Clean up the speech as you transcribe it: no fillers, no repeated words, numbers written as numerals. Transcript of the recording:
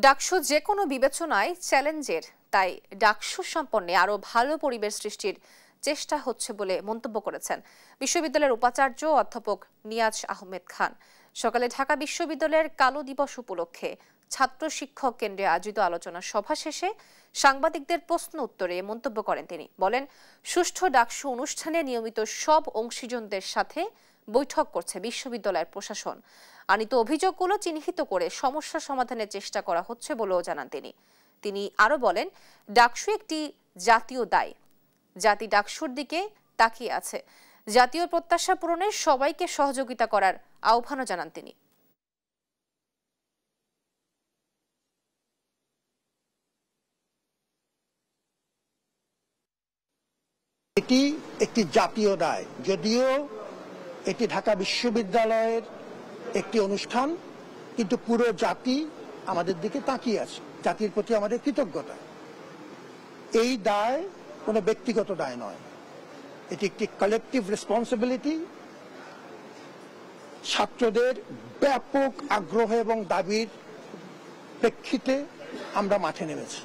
ডাকসু যে কোনো বিবেচনায় চ্যালেঞ্জের, তাই ডাকসু সম্পন্নে আরো ভালো পরিবেশ সৃষ্টির চেষ্টা হচ্ছে বলে মন্তব্য করেছেন বিশ্ববিদ্যালয়ের উপাচার্য অধ্যাপক নিয়াজ আহমেদ খান। সকালে ঢাকা বিশ্ববিদ্যালয়ের কালো দিবস উপলক্ষে ছাত্র শিক্ষক কেন্দ্রে আয়োজিত আলোচনা সভা শেষে সাংবাদিকদের প্রশ্ন উত্তরে মন্তব্য করেন তিনি। বলেন, সুষ্ঠু ডাকসু অনুষ্ঠানে নিয়মিত সব অংশীজনদের সাথে বৈঠক করছে বিশ্ববিদ্যালয়ের প্রশাসন। আনিত অভিযোগগুলো চিহ্নিত করে সমস্যা সমাধানের চেষ্টা করা হচ্ছে বলেও জানান তিনি আরো বলেন, ডাকসু একটি জাতীয় দায়, জাতি ডাকসুর দিকে তাকিয়ে আছে। জাতীয় প্রত্যাশা পূরণে সবাইকে সহযোগিতা করার আহ্বানও জানান তিনি। এটি একটি জাতীয় দায়, যদিও এটি ঢাকা বিশ্ববিদ্যালয়ের একটি অনুষ্ঠান, কিন্তু পুরো জাতি আমাদের দিকে তাকিয়ে আছে। জাতির প্রতি আমাদের কৃতজ্ঞতা। এই দায় কোনো ব্যক্তিগত দায় নয়, এটি একটি কালেকটিভ রেসপন্সিবিলিটি। ছাত্রদের ব্যাপক আগ্রহ এবং দাবির প্রেক্ষিতে আমরা মাঠে নেমেছি।